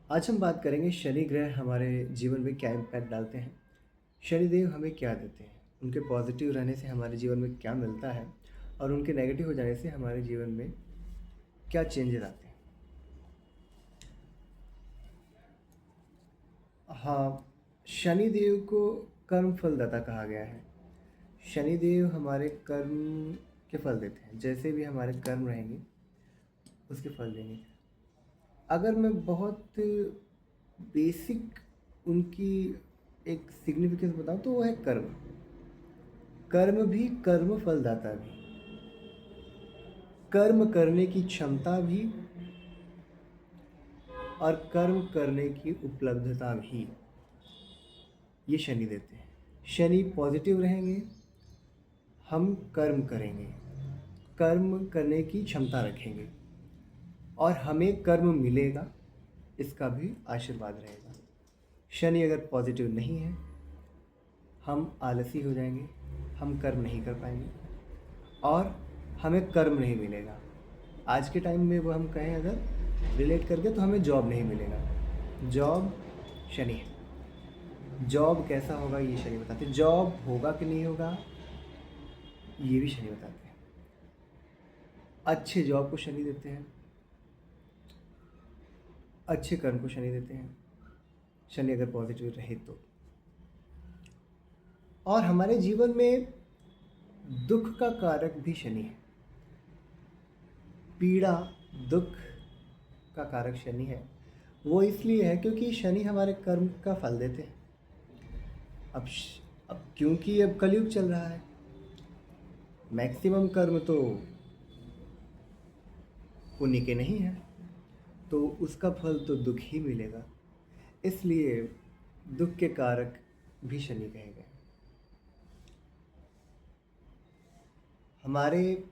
आज हम बात करेंगे शनि ग्रह हमारे जीवन में क्या इम्पैक्ट डालते हैं। शनिदेव हमें क्या देते हैं, उनके पॉजिटिव रहने से हमारे जीवन में क्या मिलता है और उनके नेगेटिव हो जाने से हमारे जीवन में क्या चेंजेस आते हैं। हाँ, शनिदेव को कर्म फलदाता कहा गया है। शनिदेव हमारे कर्म के फल देते हैं, जैसे भी हमारे कर्म रहेंगे उसके फल देंगे। अगर मैं बहुत बेसिक उनकी एक सिग्निफिकेंस बताऊं तो वो है कर्म। कर्म भी, कर्म फलदाता भी, कर्म करने की क्षमता भी और कर्म करने की उपलब्धता भी ये शनि देते हैं। शनि पॉजिटिव रहेंगे, हम कर्म करेंगे, कर्म करने की क्षमता रखेंगे और हमें कर्म मिलेगा, इसका भी आशीर्वाद रहेगा। शनि अगर पॉजिटिव नहीं है, हम आलसी हो जाएंगे, हम कर्म नहीं कर पाएंगे और हमें कर्म नहीं मिलेगा। आज के टाइम में वो हम कहें अगर रिलेट करके तो हमें जॉब नहीं मिलेगा। जॉब शनि है। जॉब कैसा होगा ये शनि बताते हैं, जॉब होगा कि नहीं होगा ये भी शनि बताते हैं। अच्छे जॉब को शनि देते हैं, अच्छे कर्म को शनि देते हैं, शनि अगर पॉजिटिव रहे तो। और हमारे जीवन में दुख का कारक भी शनि है। पीड़ा, दुख का कारक शनि है। वो इसलिए है क्योंकि शनि हमारे कर्म का फल देते हैं। अब अब क्योंकि अब कलयुग चल रहा है, मैक्सिमम कर्म तो पुण्य के नहीं है, तो उसका फल तो दुख ही मिलेगा। इसलिए दुख के कारक भी शनि कहे गए। हमारे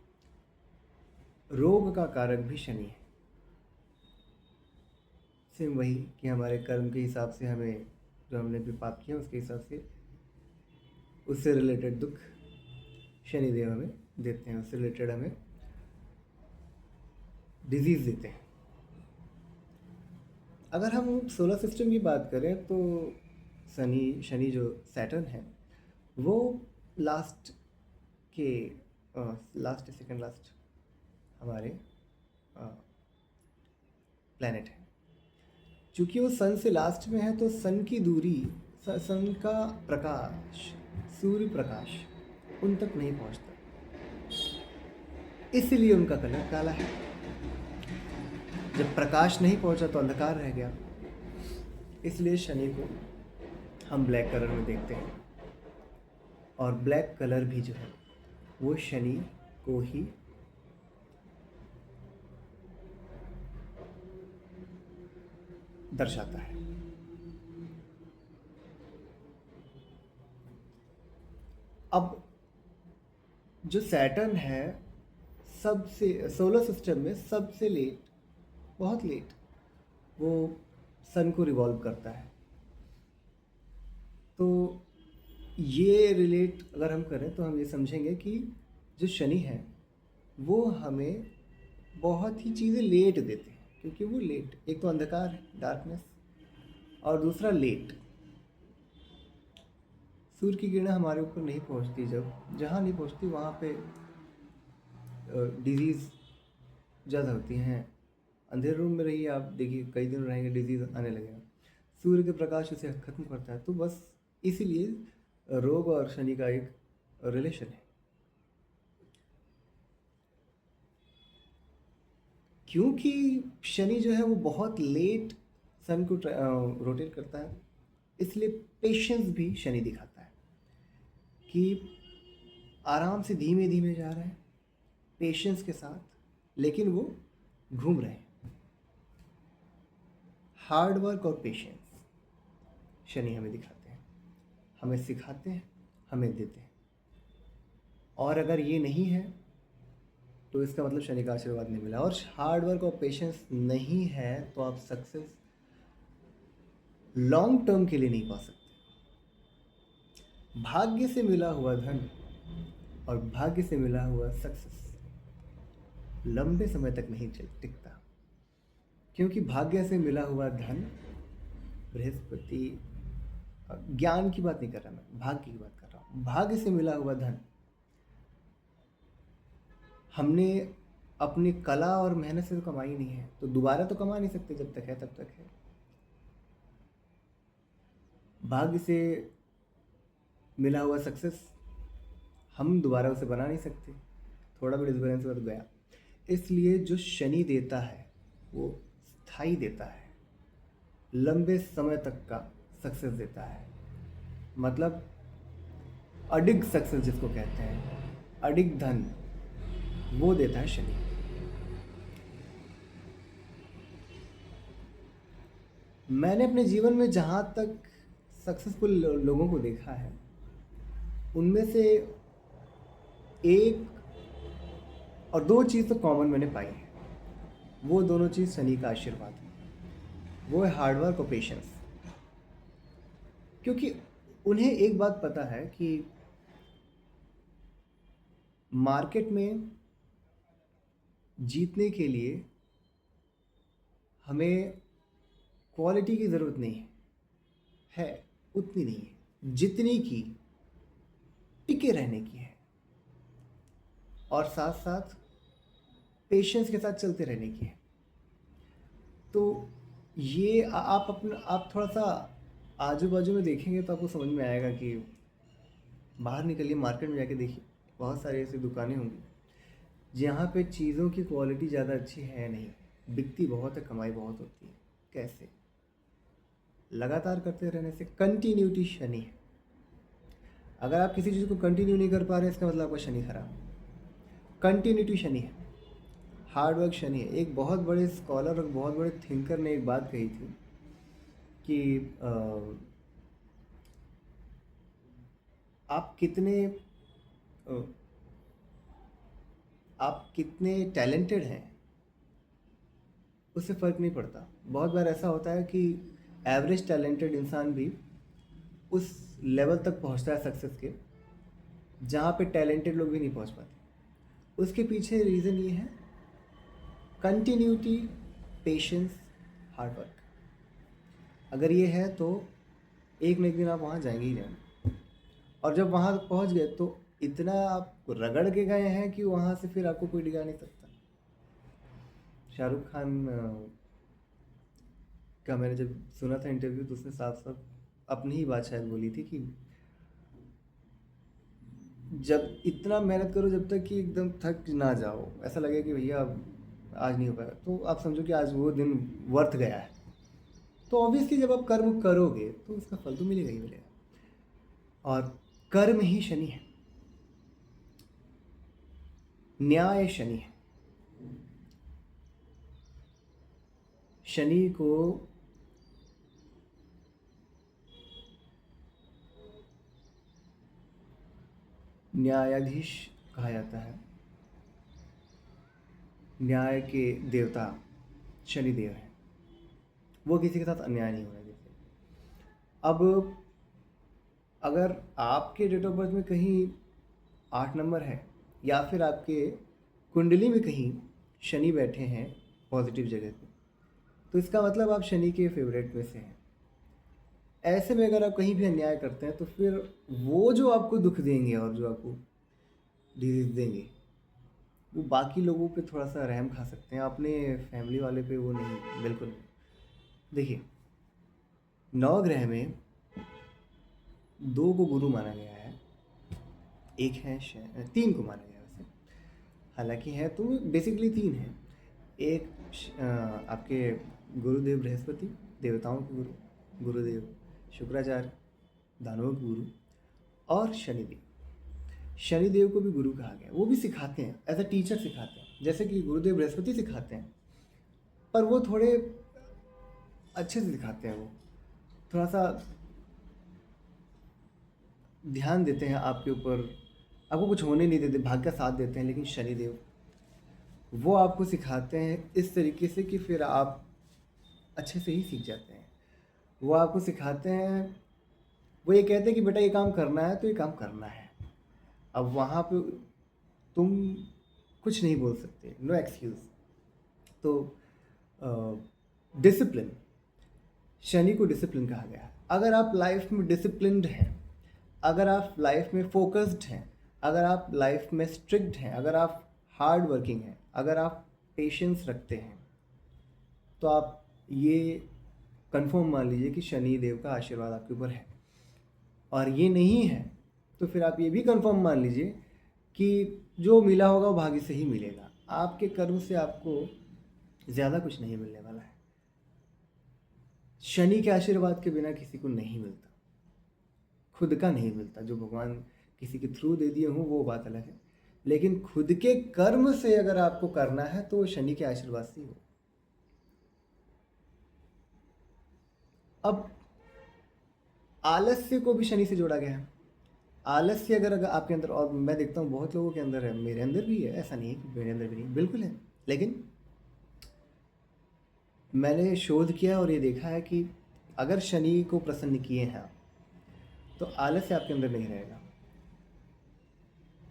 रोग का कारक भी शनि है। सेम वही कि हमारे कर्म के हिसाब से हमें, जो हमने भी पाप किया उसके हिसाब से उससे रिलेटेड दुख शनिदेव हमें देते हैं, उससे रिलेटेड हमें डिजीज़ देते हैं। अगर हम सोलर सिस्टम की बात करें तो शनि जो सैटर्न है वो लास्ट के लास्ट सेकंड लास्ट हमारे प्लैनेट है। चूँकि वो सन से लास्ट में है तो सन की दूरी, सन का प्रकाश, सूर्य प्रकाश उन तक नहीं पहुँचता, इसलिए उनका कलर काला है। जब प्रकाश नहीं पहुँचा तो अंधकार रह गया, इसलिए शनि को हम ब्लैक कलर में देखते हैं। और ब्लैक कलर भी जो है वो शनि को ही दर्शाता है। अब जो सैटर्न है सबसे, सोलर सिस्टम में सबसे लेट, बहुत लेट वो सन को रिवॉल्व करता है। तो ये रिलेट अगर हम करें तो हम ये समझेंगे कि जो शनि है वो हमें बहुत ही चीज़ें लेट देते हैं, क्योंकि वो लेट, एक तो अंधकार है, डार्कनेस, और दूसरा लेट। सूर्य की किरणें हमारे ऊपर नहीं पहुंचती, जब जहाँ नहीं पहुंचती वहाँ पे डिजीज़ ज़्यादा होती हैं। अंधेरे रूम में रहिए आप, देखिए कई दिन रहेंगे डिजीज़ आने लगेगा। सूर्य के प्रकाश उसे ख़त्म करता है। तो बस इसीलिए रोग और शनि का एक रिलेशन है। क्योंकि शनि जो है वो बहुत लेट सन को रोटेट करता है, इसलिए पेशेंस भी शनि दिखाता है कि आराम से धीमे धीमे जा रहे हैं, पेशेंस के साथ, लेकिन वो घूम रहे हैं। हार्ड वर्क और पेशेंस शनि हमें दिखाते हैं, हमें सिखाते हैं, हमें देते हैं। और अगर ये नहीं है तो इसका मतलब शनि का आशीर्वाद नहीं मिला। और हार्ड वर्क और पेशेंस नहीं है तो आप सक्सेस लॉन्ग टर्म के लिए नहीं पा सकते। भाग्य से मिला हुआ धन और भाग्य से मिला हुआ सक्सेस लंबे समय तक नहीं टिकता। क्योंकि भाग्य से मिला हुआ धन, बृहस्पति, ज्ञान की बात नहीं कर रहा मैं, भाग्य की बात कर रहा हूँ। भाग्य से मिला हुआ धन हमने अपनी कला और मेहनत से तो कमाई नहीं है, तो दोबारा तो कमा नहीं सकते, जब तक है तब तक है। भाग्य से मिला हुआ सक्सेस हम दोबारा उसे बना नहीं सकते, थोड़ा भी डिसबैलेंस हुआ तो गया। इसलिए जो शनि देता है वो स्थायी देता है, लंबे समय तक का सक्सेस देता है। मतलब अडिग सक्सेस जिसको कहते हैं, अडिग धन, वो देता है शनि। मैंने अपने जीवन में जहाँ तक सक्सेसफुल लोगों को देखा है, उनमें से एक और दो चीज़ तो कॉमन मैंने पाई है। वो दोनों चीज़ शनि का आशीर्वाद है, वो है हार्डवर्क और पेशेंस। क्योंकि उन्हें एक बात पता है कि मार्केट में जीतने के लिए हमें क्वालिटी की ज़रूरत नहीं है, उतनी नहीं है जितनी की टिके रहने की है, और साथ साथ पेशेंस के साथ चलते रहने की है। तो ये आप थोड़ा सा आजू बाजू में देखेंगे तो आपको समझ में आएगा कि बाहर निकलिए, मार्केट में जाके देखिए, बहुत सारी ऐसी दुकानें होंगी जहाँ पे चीज़ों की क्वालिटी ज़्यादा अच्छी है नहीं, बिकती बहुत है, कमाई बहुत होती है। कैसे? लगातार करते रहने से। कंटिन्यूटी शनि है। अगर आप किसी चीज़ को कंटिन्यू नहीं कर पा रहे, इसका मतलब आपका शनि खराब। कंटिन्यूटी शनि है, हार्डवर्क शनि है। एक बहुत बड़े स्कॉलर और बहुत बड़े थिंकर ने एक बात कही थी कि अ, आप कितने टैलेंटेड हैं उससे फ़र्क नहीं पड़ता। बहुत बार ऐसा होता है कि एवरेज टैलेंटेड इंसान भी उस लेवल तक पहुंचता है सक्सेस के, जहाँ पे टैलेंटेड लोग भी नहीं पहुंच पाते। उसके पीछे रीज़न ये है, कंटिन्यूटी, पेशेंस, हार्डवर्क। अगर ये है तो एक न एक दिन आप वहाँ जाएंगे ही जाएंगे। और जब वहाँ पहुँच गए तो इतना आप रगड़ के गए हैं कि वहाँ से फिर आपको कोई डिगा नहीं सकता। शाहरुख खान का मैंने जब सुना था इंटरव्यू, तो उसने साफ साफ अपनी ही बात शायद बोली थी कि जब इतना मेहनत करो जब तक कि एकदम थक ना जाओ, ऐसा लगे कि भैया अब आज नहीं हो पाएगा, तो आप समझो कि आज वो दिन वर्थ गया है। तो ऑब्वियसली जब आप कर्म करोगे तो उसका फल तो मिलेगा ही मिलेगा। और कर्म ही शनि है, न्याय शनि है। शनि को न्यायाधीश कहा जाता है। न्याय के देवता शनिदेव हैं, वो किसी के साथ अन्याय नहीं होने देते। अब अगर आपके डेट ऑफ बर्थ में कहीं 8 नंबर है, या फिर आपके कुंडली में कहीं शनि बैठे हैं पॉजिटिव जगह पे, तो इसका मतलब आप शनि के फेवरेट में से हैं। ऐसे में अगर आप कहीं भी अन्याय करते हैं तो फिर वो जो आपको दुख देंगे और जो आपको डिजीज देंगे, वो बाकी लोगों पे थोड़ा सा रहम खा सकते हैं, अपने फैमिली वाले पे वो नहीं, बिल्कुल नहीं। देखिए, नवग्रह में 2 को गुरु माना गया है, एक है 3 को माना गया है वैसे, हालांकि है तो बेसिकली 3 है। एक आपके गुरुदेव बृहस्पति, देवताओं के गुरु, गुरुदेव शुक्राचार्य, दानवों के गुरु, और शनिदेव। शनिदेव को भी गुरु कहा गया। वो भी सिखाते हैं, एज अ टीचर सिखाते हैं, जैसे कि गुरुदेव बृहस्पति सिखाते हैं, पर वो थोड़े अच्छे से सिखाते हैं। वो थोड़ा सा ध्यान देते हैं आपके ऊपर, आपको कुछ होने नहीं देते, भाग्य का साथ देते हैं। लेकिन शनिदेव वो आपको सिखाते हैं इस तरीके से कि फिर आप अच्छे से ही सीख जाते हैं। वो आपको सिखाते हैं, वो ये कहते हैं कि बेटा ये काम करना है तो ये काम करना है। अब वहाँ पे तुम कुछ नहीं बोल सकते, नो एक्सक्यूज़। तो डिसिप्लिन, शनि को डिसिप्लिन कहा गया है। अगर आप लाइफ में डिसिप्लिन्ड हैं, अगर आप लाइफ में फोकस्ड हैं, अगर आप लाइफ में स्ट्रिक्ट हैं, अगर आप हार्ड वर्किंग हैं, अगर आप पेशेंस रखते हैं, तो आप ये कंफर्म मान लीजिए कि शनि देव का आशीर्वाद आपके ऊपर है। और ये नहीं है तो फिर आप ये भी कंफर्म मान लीजिए कि जो मिला होगा वो भाग्य से ही मिलेगा। आपके कर्म से आपको ज़्यादा कुछ नहीं मिलने वाला है। शनि के आशीर्वाद के बिना किसी को नहीं मिलता, खुद का नहीं मिलता। जो भगवान किसी के थ्रू दे दिए हों वो बात अलग है, लेकिन खुद के कर्म से अगर आपको करना है तो वो शनि के आशीर्वाद से ही हो। अब आलस्य को भी शनि से जोड़ा गया है। आलस्य अगर आपके अंदर, और मैं देखता हूँ बहुत लोगों के अंदर है, मेरे अंदर भी है, ऐसा नहीं है कि मेरे अंदर भी नहीं, बिल्कुल है। लेकिन मैंने शोध किया और ये देखा है कि अगर शनि को प्रसन्न किए हैं आप, तो आलस्य आपके अंदर नहीं रहेगा,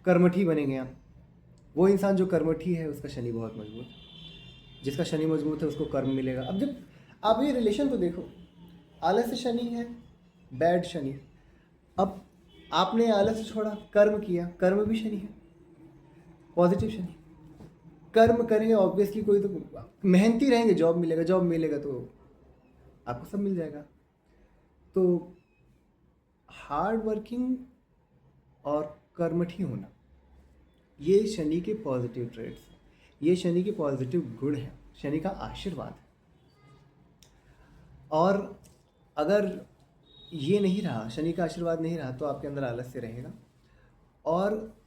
कर्मठी बनेंगे आप। वो इंसान जो कर्मठी है उसका शनि बहुत मजबूत है, जिसका शनि मजबूत है उसको कर्म मिलेगा। अब जब आप ये रिलेशन तो देखो, आलस्य शनि है, बैड शनि। अब आपने आलस्य छोड़ा, कर्म किया, कर्म भी शनि है, पॉजिटिव शनि। कर्म करेंगे ऑब्वियसली, कोई तो मेहनती रहेंगे, जॉब मिलेगा, जॉब मिलेगा तो आपको सब मिल जाएगा। तो हार्ड वर्किंग और कर्मठी होना, ये शनि के पॉजिटिव ट्रेड्स हैं, ये शनि के पॉजिटिव गुण हैं, शनि का आशीर्वाद है। और अगर ये नहीं रहा, शनि का आशीर्वाद नहीं रहा, तो आपके अंदर आलस्य रहेगा। और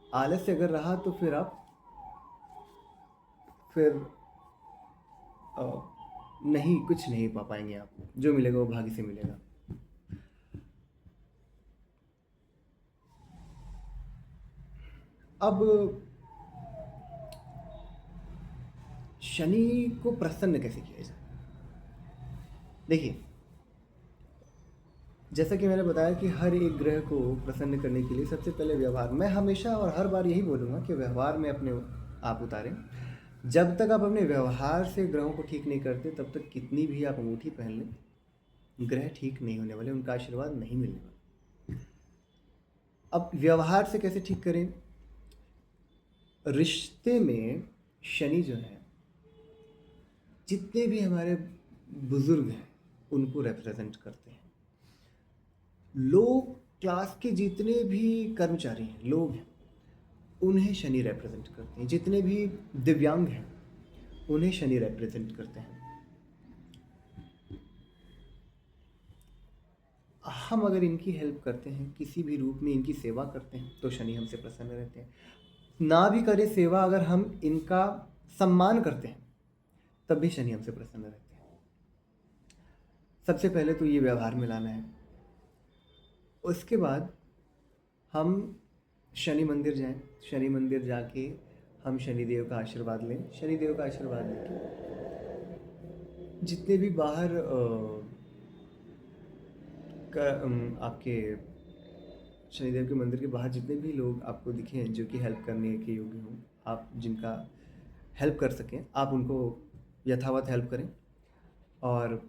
आलस्य अगर रहा तो फिर आप नहीं, कुछ नहीं पा पाएंगे आप। जो मिलेगा वो भाग्य से मिलेगा। अब शनि को प्रसन्न कैसे किया जाए? देखिए, जैसा कि मैंने बताया कि हर एक ग्रह को प्रसन्न करने के लिए सबसे पहले व्यवहार, मैं हमेशा और हर बार यही बोलूँगा कि व्यवहार में अपने आप उतारें। जब तक आप अपने व्यवहार से ग्रहों को ठीक नहीं करते, तब तक कितनी भी आप अंगूठी पहन लें, ग्रह ठीक नहीं होने वाले, उनका आशीर्वाद नहीं मिलने वाला। अब व्यवहार से कैसे ठीक करें? रिश्ते में शनि जो है, जितने भी हमारे बुजुर्ग हैं उनको रिप्रेजेंट करते हैं। लो क्लास के जितने भी कर्मचारी हैं, लोग हैं, उन्हें शनि रिप्रेजेंट करते हैं। जितने भी दिव्यांग हैं उन्हें शनि रिप्रेजेंट करते हैं। हम अगर इनकी हेल्प करते हैं, किसी भी रूप में इनकी सेवा करते हैं, तो शनि हमसे प्रसन्न रहते हैं। ना भी करें सेवा, अगर हम इनका सम्मान करते हैं, तब भी शनि हमसे प्रसन्न रहते हैं। सबसे पहले तो ये व्यवहार में लाना है। उसके बाद हम शनि मंदिर जाएं, शनि मंदिर जाके हम शनिदेव का आशीर्वाद लें। शनिदेव का आशीर्वाद लेके जितने भी बाहर आपके शनिदेव के मंदिर के बाहर जितने भी लोग आपको दिखे हैं जो कि हेल्प करने के योग्य हों, आप जिनका हेल्प कर सकें, आप उनको यथावत हेल्प करें। और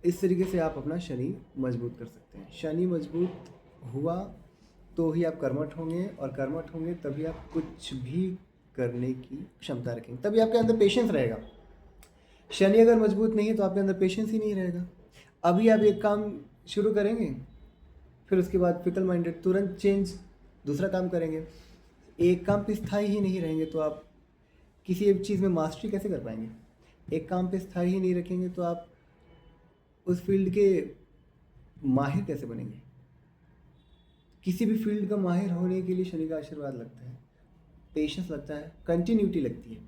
इस तरीके से आप अपना शनि मजबूत कर सकते हैं। शनि मजबूत हुआ तो ही आप कर्मठ होंगे, और कर्मठ होंगे तभी आप कुछ भी करने की क्षमता रखेंगे, तभी आपके अंदर पेशेंस रहेगा। शनि अगर मजबूत नहीं है तो आपके अंदर पेशेंस ही नहीं रहेगा। अभी आप एक काम शुरू करेंगे, फिर उसके बाद फिकल माइंडेड, तुरंत चेंज दूसरा काम करेंगे। एक काम पे स्थायी ही नहीं रहेंगे तो आप किसी एक चीज़ में मास्टरी कैसे कर पाएंगे? एक काम पे स्थायी ही नहीं रखेंगे तो आप उस फील्ड के माहिर कैसे बनेंगे? किसी भी फील्ड का माहिर होने के लिए शनि का आशीर्वाद लगता है, पेशेंस लगता है, कंटिन्यूटी लगती है।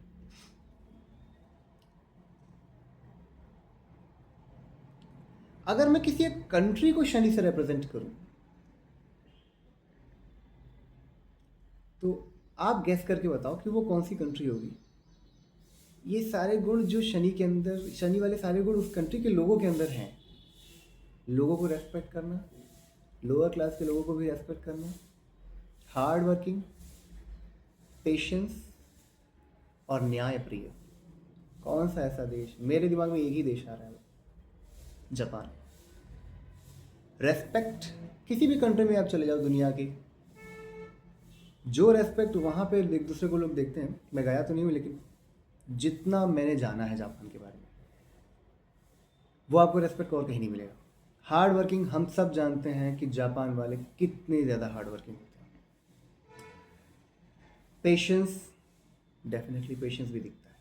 अगर मैं किसी एक कंट्री को शनि से रिप्रेजेंट करूं, तो आप गैस करके बताओ कि वो कौन सी कंट्री होगी। ये सारे गुण जो शनि के अंदर, शनि वाले सारे गुण उस कंट्री के लोगों के अंदर हैं। लोगों को रेस्पेक्ट करना, लोअर क्लास के लोगों को भी रेस्पेक्ट करना, हार्ड वर्किंग, पेशेंस और न्याय प्रिय। कौन सा ऐसा देश, मेरे दिमाग में एक ही देश आ रहा है, जापान। रेस्पेक्ट किसी भी कंट्री में आप चले जाओ दुनिया की, जो रेस्पेक्ट वहाँ पे एक दूसरे को लोग देखते हैं, मैं गया तो नहीं हूँ लेकिन जितना मैंने जाना है जापान के बारे में, वो आपको रेस्पेक्ट और कहीं नहीं मिलेगा। हार्ड वर्किंग, हम सब जानते हैं कि जापान वाले कितने ज़्यादा हार्ड वर्किंग होते हैं। पेशेंस, डेफिनेटली पेशेंस भी दिखता है।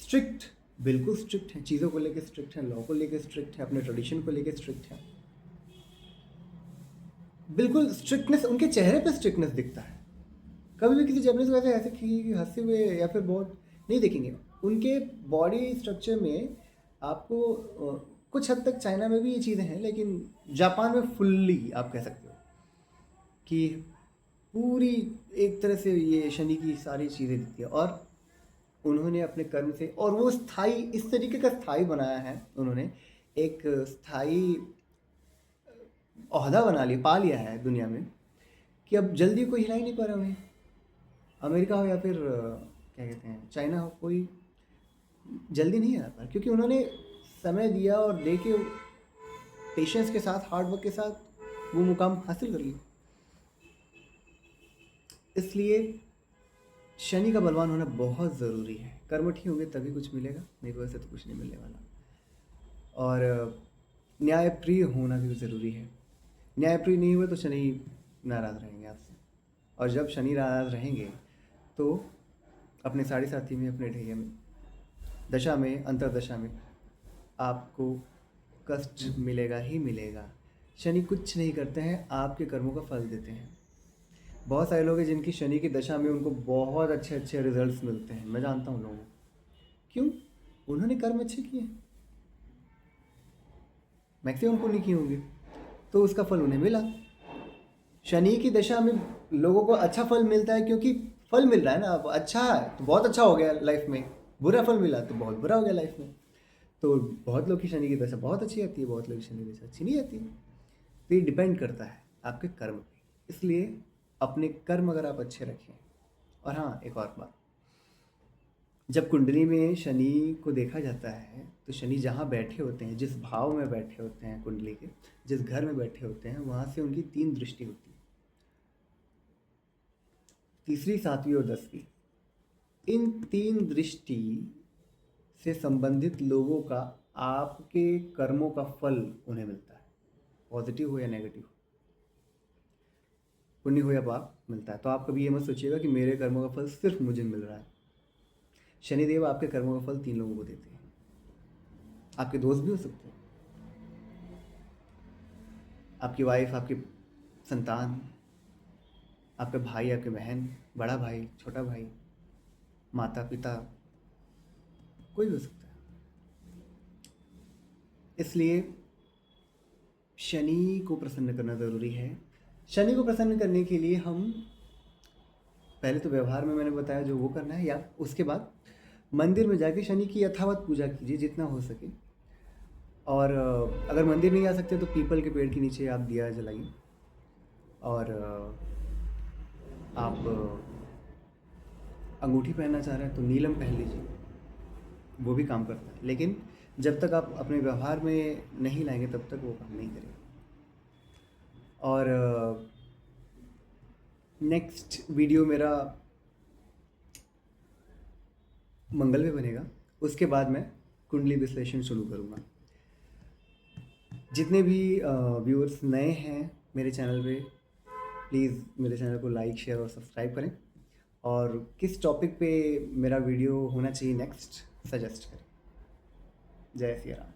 स्ट्रिक्ट, बिल्कुल स्ट्रिक्ट है, चीज़ों को लेकर स्ट्रिक्ट है, लॉ को लेकर स्ट्रिक्ट है, अपने ट्रेडिशन को लेकर स्ट्रिक्ट है। बिल्कुल स्ट्रिक्टनेस, उनके चेहरे पे स्ट्रिक्टनेस दिखता है। कभी भी किसी जापानीज को ऐसे हंसे हुए या फिर बहुत नहीं देखेंगे। उनके बॉडी स्ट्रक्चर में आपको कुछ हद तक चाइना में भी ये चीज़ें हैं, लेकिन जापान में फुल्ली आप कह सकते हो कि पूरी एक तरह से ये शनि की सारी चीज़ें दिखती है। और उन्होंने अपने कर्म से, और वो स्थाई, इस तरीके का स्थाई बनाया है उन्होंने, एक स्थाई ओहदा बना लिया, पा लिया है दुनिया में, कि अब जल्दी कोई हिला ही नहीं पा रहा उन्हें। अमेरिका हो या फिर क्या कहते हैं चाइना हो, कोई जल्दी नहीं आ पा, क्योंकि उन्होंने समय दिया और दे के पेशेंस के साथ, हार्डवर्क के साथ वो मुकाम हासिल कर लिया। इसलिए शनि का बलवान होना बहुत ज़रूरी है। कर्मठी होंगे तभी कुछ मिलेगा, नहीं तो वैसे तो कुछ नहीं मिलने वाला। और न्यायप्रिय होना भी ज़रूरी है। न्यायप्रिय नहीं हुए तो शनि नाराज़ रहेंगे आपसे, और जब शनि नाराज़ रहेंगे तो अपने साढ़े साथी में, अपने ढैया में, दशा में, अंतरदशा में आपको कष्ट मिलेगा ही मिलेगा। शनि कुछ नहीं करते हैं, आपके कर्मों का फल देते हैं। बहुत सारे लोग हैं जिनकी शनि की दशा में उनको बहुत अच्छे अच्छे रिजल्ट्स मिलते हैं, मैं जानता हूँ लोगों को। क्यों? उन्होंने कर्म अच्छे किए, मैक्सिमम पुण्य किए होंगे, तो उसका फल उन्हें मिला। शनि की दशा में लोगों को अच्छा फल मिलता है, क्योंकि फल मिल रहा है ना। अब अच्छा है तो बहुत अच्छा हो गया लाइफ में, बुरा फल मिला तो बहुत बुरा हो गया लाइफ में। तो बहुत लोग की शनि की दशा बहुत अच्छी आती है, बहुत लोग की शनि की दशा अच्छी नहीं आती है। तो ये डिपेंड करता है आपके कर्म पे। इसलिए अपने कर्म अगर आप अच्छे रखें। और हाँ, एक और बात, जब कुंडली में शनि को देखा जाता है तो शनि जहाँ बैठे होते हैं, जिस भाव में बैठे होते हैं कुंडली के, जिस घर में बैठे होते हैं, वहाँ से उनकी 3 दृष्टि होती है, 3री, 7वीं और 10वीं। इन 3 दृष्टि से संबंधित लोगों का आपके कर्मों का फल उन्हें मिलता है, पॉजिटिव हो या नेगेटिव, पुण्य हो या पाप, मिलता है। तो आप कभी ये मत सोचिएगा कि मेरे कर्मों का फल सिर्फ मुझे मिल रहा है। शनिदेव आपके कर्मों का फल 3 लोगों को देते हैं। आपके दोस्त भी हो सकते हैं, आपकी वाइफ, आपके संतान, आपके भाई, आपके बहन, बड़ा भाई, छोटा भाई, माता पिता, कोई भी हो सकता है। इसलिए शनि को प्रसन्न करना ज़रूरी है। शनि को प्रसन्न करने के लिए हम पहले तो व्यवहार में मैंने बताया जो वो करना है, या उसके बाद मंदिर में जाके शनि की यथावत पूजा कीजिए जितना हो सके। और अगर मंदिर नहीं आ सकते तो पीपल के पेड़ के नीचे आप दिया जलाइए। और आप अंगूठी पहनना चाह रहे हैं तो नीलम पहन लीजिए, वो भी काम करता है। लेकिन जब तक आप अपने व्यवहार में नहीं लाएंगे तब तक वो काम नहीं करेगा। और नेक्स्ट वीडियो मेरा मंगल में बनेगा, उसके बाद मैं कुंडली विश्लेषण शुरू करूँगा। जितने भी व्यूअर्स नए हैं मेरे चैनल पे, प्लीज़ मेरे चैनल को लाइक, शेयर और सब्सक्राइब करें। और किस टॉपिक पे मेरा वीडियो होना चाहिए नेक्स्ट, सजेस्ट करें। जय सिया राम।